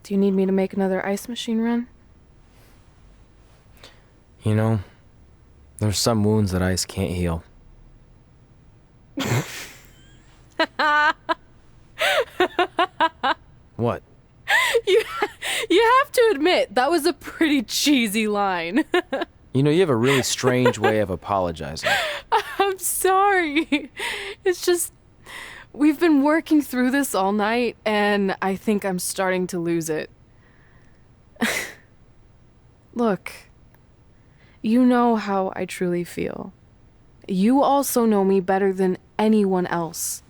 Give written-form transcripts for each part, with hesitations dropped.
Do you need me to make another ice machine run? You know, there's some wounds that ice can't heal. What? You, you have to admit, that was a pretty cheesy line. You know, you have a really strange way of apologizing. I'm sorry. It's just, we've been working through this all night, and I think I'm starting to lose it. Look, you know how I truly feel. You also know me better than anyone else.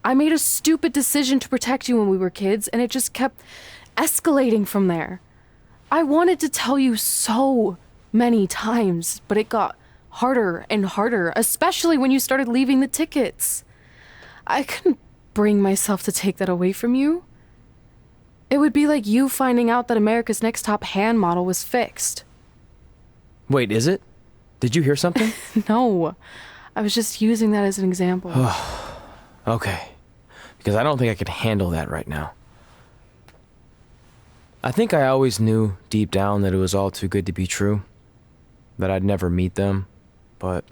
I made a stupid decision to protect you when we were kids, and it just kept escalating from there. I wanted to tell you so many times, but it got harder and harder, especially when you started leaving the tickets. I couldn't bring myself to take that away from you. It would be like you finding out that America's Next Top Hand model was fixed. Wait, is it? Did you hear something? No, I was just using that as an example. Okay, because I don't think I could handle that right now. I think I always knew deep down that it was all too good to be true, that I'd never meet them, but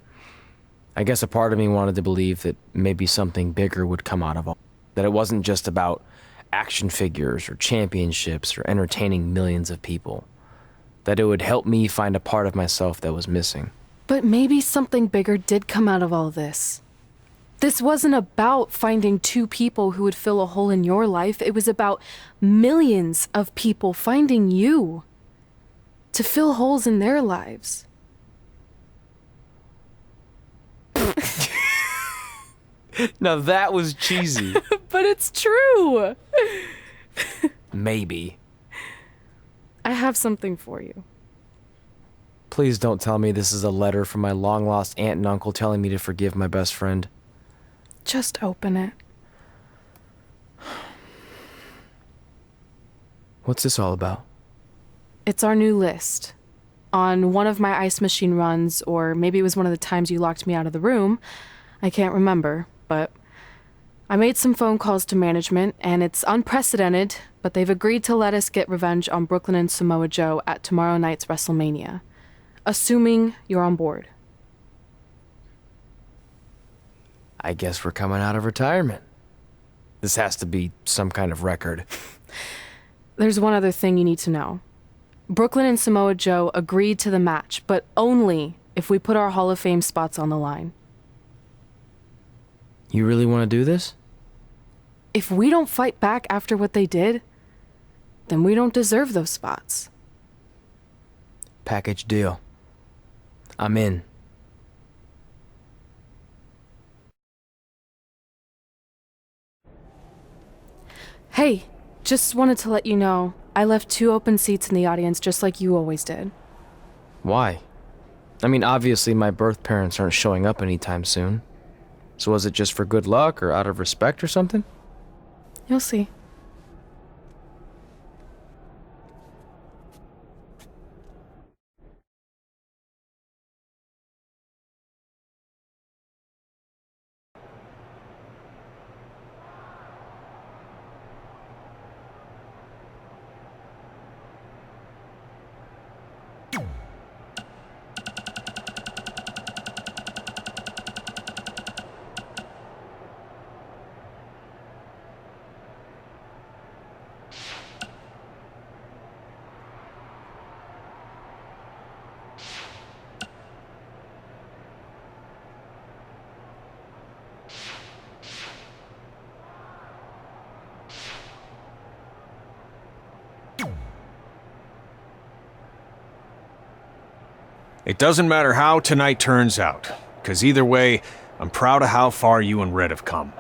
I guess a part of me wanted to believe that maybe something bigger would come out of all, that it wasn't just about action figures or championships or entertaining millions of people, that it would help me find a part of myself that was missing. But maybe something bigger did come out of all this. This wasn't about finding two people who would fill a hole in your life. It was about millions of people finding you to fill holes in their lives. Now that was cheesy. But it's true. Maybe. I have something for you. Please don't tell me this is a letter from my long-lost aunt and uncle telling me to forgive my best friend. Just open it. What's this all about? It's our new list. On one of my ice machine runs, or maybe it was one of the times you locked me out of the room. I can't remember, but I made some phone calls to management, and it's unprecedented, but they've agreed to let us get revenge on Brooklyn and Samoa Joe at tomorrow night's WrestleMania. Assuming you're on board. I guess we're coming out of retirement. This has to be some kind of record. There's one other thing you need to know. Brooklyn and Samoa Joe agreed to the match, but only if we put our Hall of Fame spots on the line. You really want to do this? If we don't fight back after what they did, then we don't deserve those spots. Package deal. I'm in. Hey, just wanted to let you know, I left 2 open seats in the audience just like you always did. Why? I mean, obviously my birth parents aren't showing up anytime soon. So was it just for good luck or out of respect or something? You'll see. It doesn't matter how tonight turns out, because either way, I'm proud of how far you and Red have come.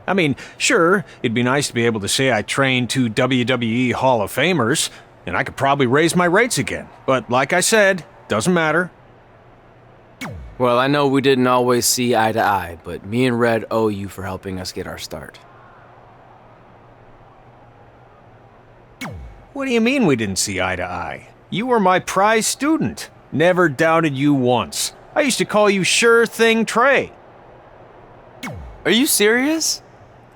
I mean, sure, it'd be nice to be able to say I trained 2 WWE Hall of Famers, and I could probably raise my rates again. But like I said, doesn't matter. Well, I know we didn't always see eye to eye, but me and Red owe you for helping us get our start. What do you mean we didn't see eye to eye? You were my prize student. Never doubted you once. I used to call you Sure Thing Trey. Are you serious?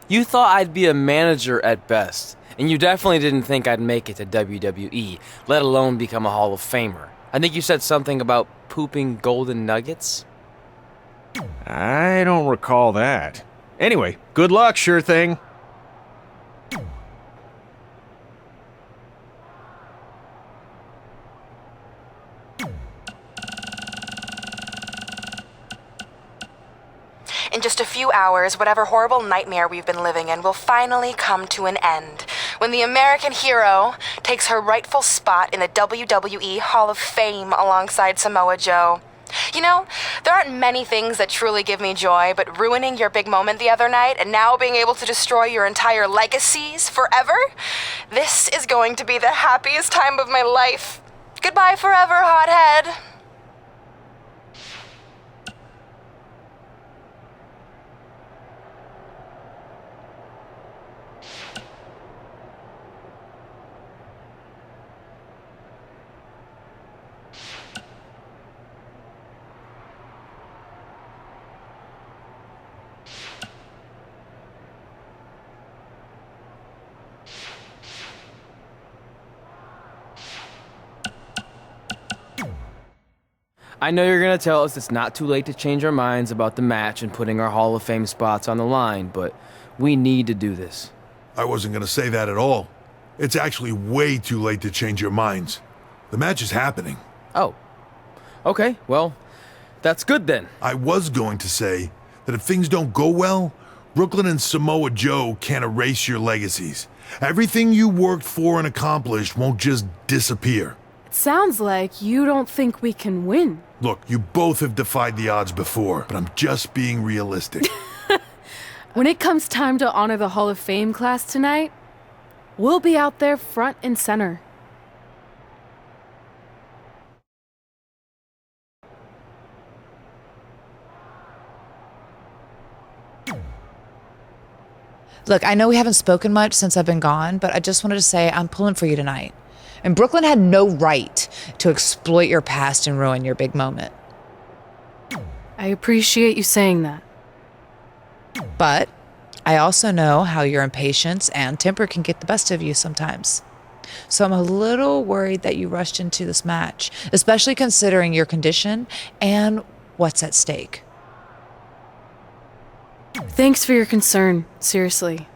You thought I'd be a manager at best, And you definitely didn't think I'd make it to WWE, let alone become a Hall of Famer. I think you said something about pooping golden nuggets? I don't recall that. Anyway, good luck, sure thing. In just a few hours, whatever horrible nightmare we've been living in will finally come to an end when the American hero takes her rightful spot in the WWE Hall of Fame alongside Samoa Joe. You know, there aren't many things that truly give me joy, but ruining your big moment the other night and now being able to destroy your entire legacies forever? This is going to be the happiest time of my life. Goodbye forever, hothead. I know you're gonna tell us it's not too late to change our minds about the match and putting our Hall of Fame spots on the line, but we need to do this. I wasn't gonna say that at all. It's actually way too late to change your minds. The match is happening. Oh. Okay, well, that's good then. I was going to say that if things don't go well, Brooklyn and Samoa Joe can't erase your legacies. Everything you worked for and accomplished won't just disappear. Sounds like you don't think we can win. Look, you both have defied the odds before, but I'm just being realistic. When it comes time to honor the Hall of Fame class tonight, we'll be out there front and center. Look, I know we haven't spoken much since I've been gone, but I just wanted to say I'm pulling for you tonight. And Brooklyn had no right to exploit your past and ruin your big moment. I appreciate you saying that. But I also know how your impatience and temper can get the best of you sometimes. So I'm a little worried that you rushed into this match, especially considering your condition and what's at stake. Thanks for your concern, seriously.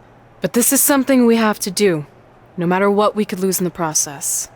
But this is something we have to do, no matter what we could lose in the process.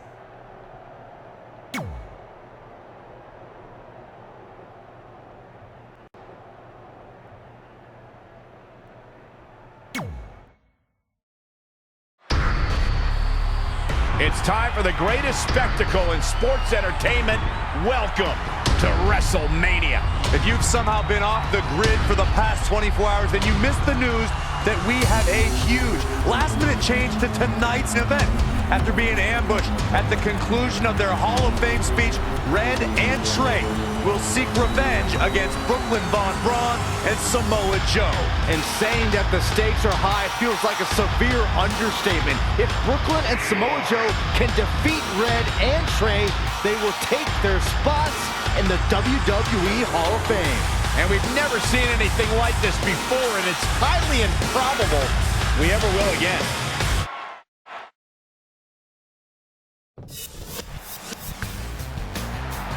It's time for the greatest spectacle in sports entertainment. Welcome to WrestleMania. If you've somehow been off the grid for the past 24 hours, then you missed the news that we have a huge last-minute change to tonight's event. After being ambushed at the conclusion of their Hall of Fame speech, Red and Trey will seek revenge against Brooklyn Von Braun and Samoa Joe. And saying that the stakes are high feels like a severe understatement. If Brooklyn and Samoa Joe can defeat Red and Trey, they will take their spots in the WWE Hall of Fame. And we've never seen anything like this before, and it's highly improbable we ever will again.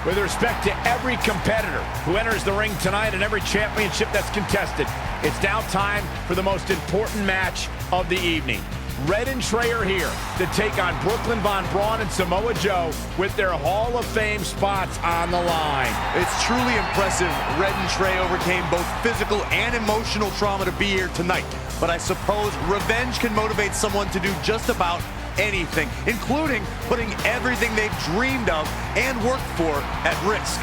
With respect to every competitor who enters the ring tonight and every championship that's contested, it's now time for the most important match of the evening. Red and Trey are here to take on Brooklyn Von Braun and Samoa Joe with their Hall of Fame spots on the line. It's truly impressive Red and Trey overcame both physical and emotional trauma to be here tonight. But I suppose revenge can motivate someone to do just about anything, including putting everything they've dreamed of and worked for at risk.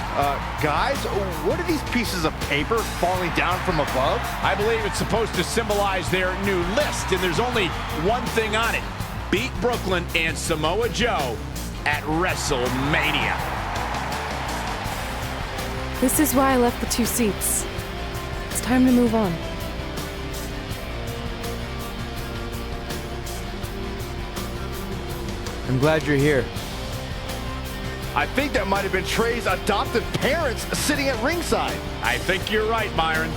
Guys, what are these pieces of paper falling down from above? I believe it's supposed to symbolize their new list, and there's only one thing on it. Beat Brooklyn and Samoa Joe at WrestleMania. This is why I left the 2 seats. It's time to move on. I'm glad you're here. I think that might have been Trey's adopted parents sitting at ringside. I think you're right, Myron.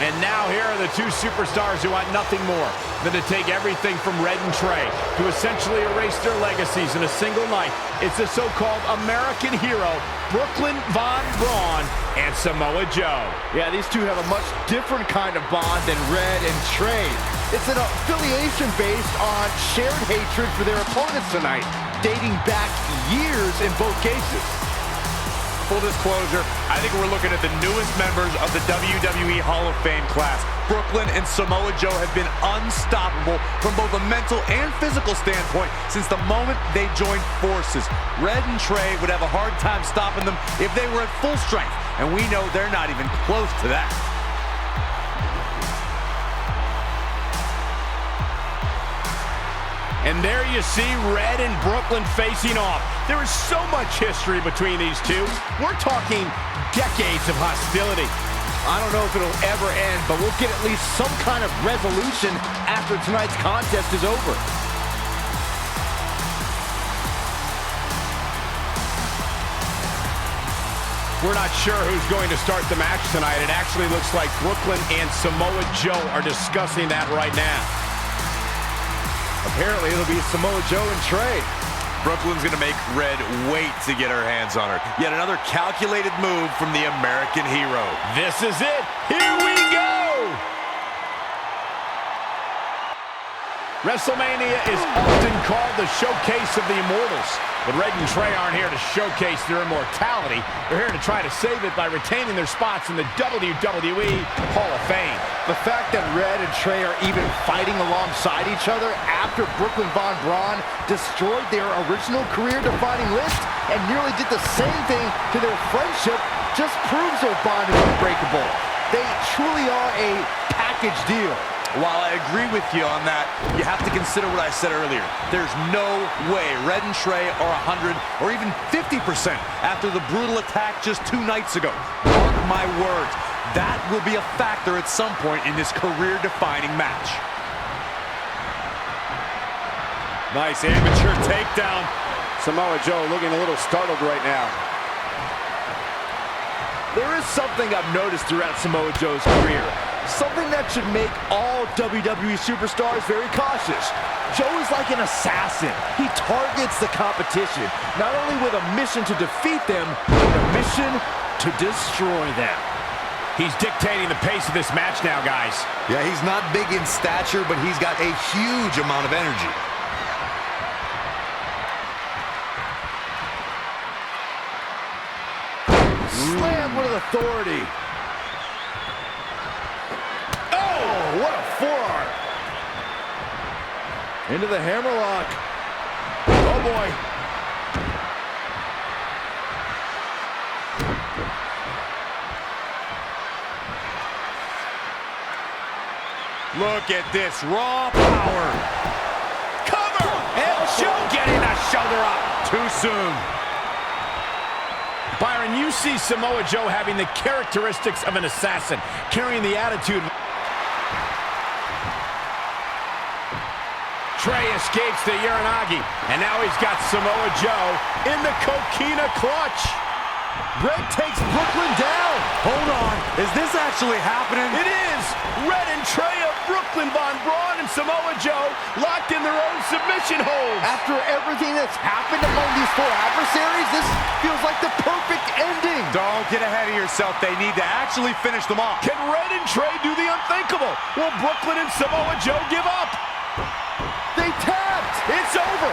And now here are the two superstars who want nothing more than to take everything from Red and Trey to essentially erase their legacies in a single night. It's the so-called American hero, Brooklyn Von Braun and Samoa Joe. Yeah, these two have a much different kind of bond than Red and Trey. It's an affiliation based on shared hatred for their opponents tonight, dating back years in both cases. Full disclosure, I think we're looking at the newest members of the WWE Hall of Fame class. Brooklyn and Samoa Joe have been unstoppable from both a mental and physical standpoint since the moment they joined forces. Red and Trey would have a hard time stopping them if they were at full strength, and we know they're not even close to that. And there you see Red and Brooklyn facing off. There is so much history between these two. We're talking decades of hostility. I don't know if it'll ever end, but we'll get at least some kind of resolution after tonight's contest is over. We're not sure who's going to start the match tonight. It actually looks like Brooklyn and Samoa Joe are discussing that right now. Apparently, it'll be Samoa Joe and Trey. Brooklyn's going to make Red wait to get her hands on her. Yet another calculated move from the American hero. This is it. Here we go. WrestleMania is often called the showcase of the immortals. But Red and Trey aren't here to showcase their immortality. They're here to try to save it by retaining their spots in the WWE Hall of Fame. The fact that Red and Trey are even fighting alongside each other after Brooklyn Von Braun destroyed their original career-defining list and nearly did the same thing to their friendship just proves their bond is unbreakable. They truly are a package deal. While I agree with you on that, you have to consider what I said earlier. There's no way Red and Trey are 100 or even 50% after the brutal attack just 2 nights ago. Mark my words, that will be a factor at some point in this career-defining match. Nice amateur takedown. Samoa Joe looking a little startled right now. There is something I've noticed throughout Samoa Joe's career. Something that should make all WWE superstars very cautious. Joe is like an assassin. He targets the competition, not only with a mission to defeat them, but a mission to destroy them. He's dictating the pace of this match now, guys. Yeah, he's not big in stature, but he's got a huge amount of energy. Slam with authority. What a forearm. Into the hammerlock. Oh, boy. Look at this raw power. Cover! And Joe getting the shoulder up. Too soon. Byron, you see Samoa Joe having the characteristics of an assassin, carrying the attitude. Trey escapes the Uranagi, and now he's got Samoa Joe in the Coquina clutch. Red takes Brooklyn down. Hold on, is this actually happening? It is! Red and Trey of Brooklyn Von Braun and Samoa Joe locked in their own submission holds. After everything that's happened among these 4 adversaries, this feels like the perfect ending. Don't get ahead of yourself. They need to actually finish them off. Can Red and Trey do the unthinkable? Will Brooklyn and Samoa Joe give up? They tapped. It's over.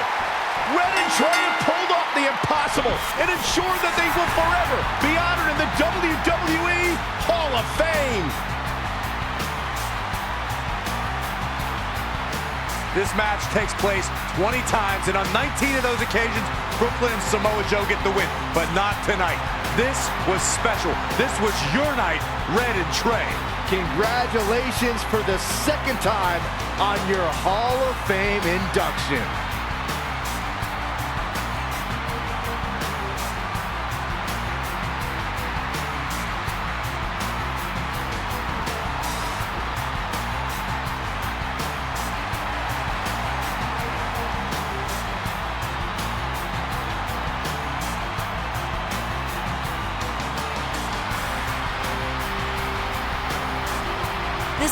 Red and Trey have pulled off the impossible and ensured that they will forever be honored in the WWE Hall of Fame. This match takes place 20 times, and on 19 of those occasions, Brooklyn and Samoa Joe get the win, but not tonight. This was special. This was your night, Red and Trey. Congratulations for the 2nd time on your Hall of Fame induction.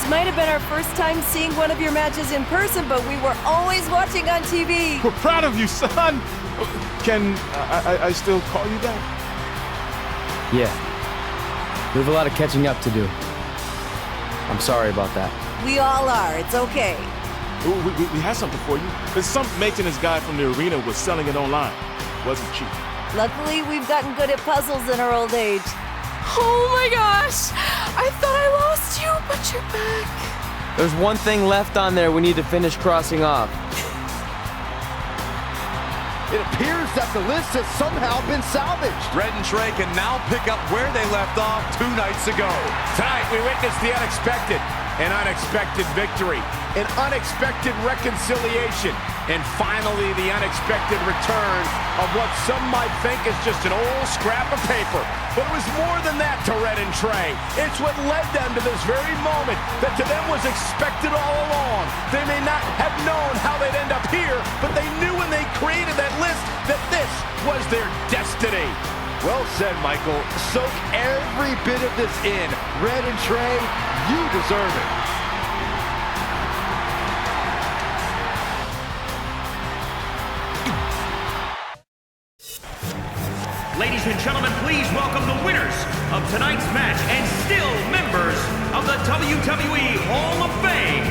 might have been our first time seeing one of your matches in person, but we were always watching on TV. We're proud of you, son. Can I still call you that? Yeah. We have a lot of catching up to do. I'm sorry about that. We all are. It's okay. We had something for you. There's some maintenance guy from the arena was selling it online. Wasn't cheap. Luckily, we've gotten good at puzzles in our old age. Oh my gosh! I thought I lost you, but you're back. There's one thing left on there we need to finish crossing off. It appears that the list has somehow been salvaged. Red and Trey can now pick up where they left off 2 nights ago. Tonight, we witnessed the unexpected, an unexpected victory, an unexpected reconciliation, and finally the unexpected return of what some might think is just an old scrap of paper. But it was more than that to Red and Trey. It's what led them to this very moment that to them was expected all along. They may not have known how they'd end up here, but they knew when they created that list that this was their destiny. Well said, Michael. Soak every bit of this in. Red and Trey, you deserve it. Ladies and gentlemen, please welcome the winners of tonight's match and still members of the WWE Hall of Fame,